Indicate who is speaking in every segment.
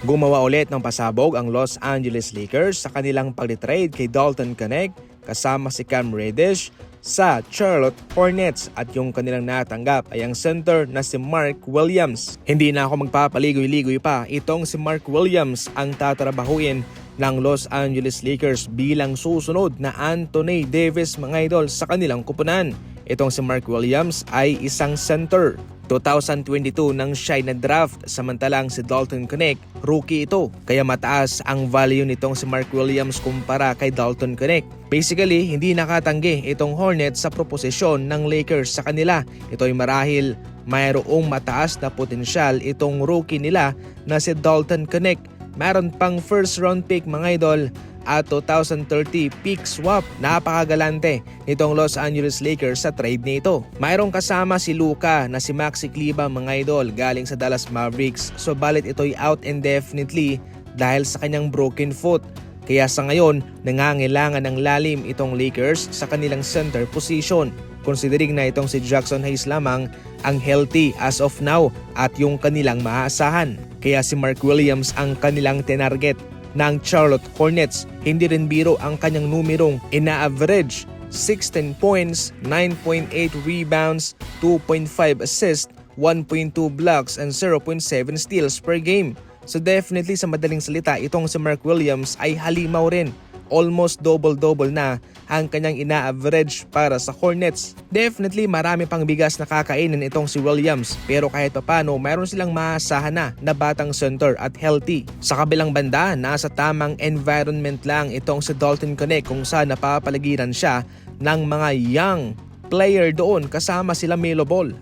Speaker 1: Gumawa ulit ng pasabog ang Los Angeles Lakers sa kanilang pag-trade kay Dalton Knecht kasama si Cam Reddish sa Charlotte Hornets at yung kanilang natanggap ay ang center na si Mark Williams. Hindi na ako magpapaligoy-ligoy pa, itong si Mark Williams ang tatrabahuin ng Los Angeles Lakers bilang susunod na Anthony Davis mga idol sa kanilang kupunan. Itong si Mark Williams ay isang center. 2022 nang siya na draft samantalang si Dalton Knecht rookie ito. Kaya mataas ang value nitong si Mark Williams kumpara kay Dalton Knecht. Basically, hindi nakatanggi itong Hornets sa proposisyon ng Lakers sa kanila. Ito ay marahil mayroong mataas na potensyal itong rookie nila na si Dalton Knecht. Meron pang first round pick mga idol at 2030 pick swap. Napakagalante nitong Los Angeles Lakers sa trade nito. Mayroong kasama si Luka na si Maxi Kleber mga idol galing sa Dallas Mavericks. So balit ito'y out indefinitely dahil sa kanyang broken foot. Kaya sa ngayon, nangangailangan ng lalim itong Lakers sa kanilang center position. Considering na itong si Jackson Hayes lamang ang healthy as of now at yung kanilang maaasahan. Kaya si Mark Williams ang kanilang tinarget ng Charlotte Hornets. Hindi rin biro ang kanyang numerong ina-average 16 points, 9.8 rebounds, 2.5 assists, 1.2 blocks and 0.7 steals per game. So definitely sa madaling salita, itong si Mark Williams ay halimaw rin. Almost double-double na ang kanyang ina-average para sa Hornets. Definitely marami pang bigas na kakainin itong si Williams pero kahit papano mayroon silang maasahan na batang center at healthy. Sa kabilang banda, nasa tamang environment lang itong si Dalton Knecht kung saan napapaligiran siya ng mga young player doon kasama sila Melo Ball.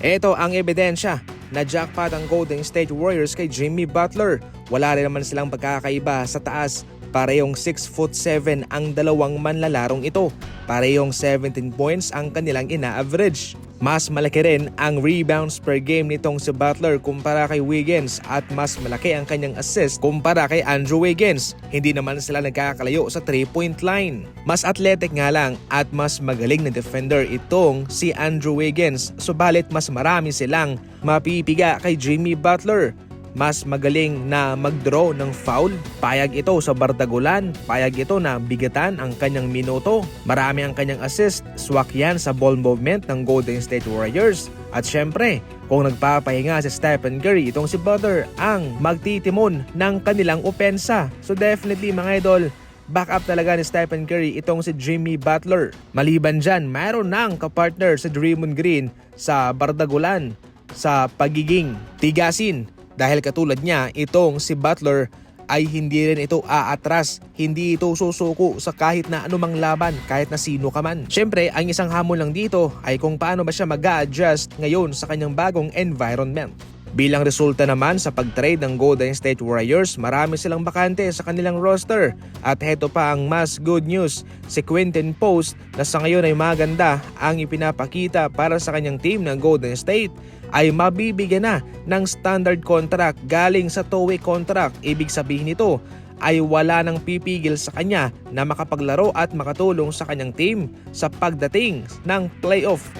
Speaker 1: Ito ang ebidensya na jackpot ang Golden State Warriors kay Jimmy Butler. Wala rin naman silang pagkakaiba sa taas. Parehong 6'7" ang dalawang manlalarong ito. Parehong 17 points ang kanilang ina-average. Mas malaki rin ang rebounds per game nitong si Butler kumpara kay Wiggins at mas malaki ang kanyang assist kumpara kay Andrew Wiggins. Hindi naman sila nagkakalayo sa 3-point line. Mas athletic nga lang at mas magaling na defender itong si Andrew Wiggins. Subalit mas marami silang mapipiga kay Jimmy Butler. Mas magaling na mag-draw ng foul. Payag ito sa bardagulan. Payag ito na bigatan ang kanyang minuto. Marami ang kanyang assist. Swak yan sa ball movement ng Golden State Warriors. At syempre, kung nagpapahinga si Stephen Curry, itong si Butler ang magtitimon ng kanilang opensa. So definitely mga idol, back up talaga ni Stephen Curry itong si Jimmy Butler. Maliban dyan, mayroon nang kapartner si Draymond Green sa bardagulan, sa pagiging tigasin. Dahil katulad niya, itong si Butler ay hindi rin ito aatras, hindi ito susuko sa kahit na anumang laban, kahit na sino ka man. Siyempre, ang isang hamon lang dito ay kung paano ba siya mag-a-adjust ngayon sa kanyang bagong environment. Bilang resulta naman sa pag-trade ng Golden State Warriors, marami silang bakante sa kanilang roster. At heto pa ang mas good news, si Quinton Post na sa ngayon ay maganda ang ipinapakita para sa kanyang team ng Golden State ay mabibigyan na ng standard contract galing sa two-way contract. Ibig sabihin nito ay wala nang pipigil sa kanya na makapaglaro at makatulong sa kanyang team sa pagdating ng playoff.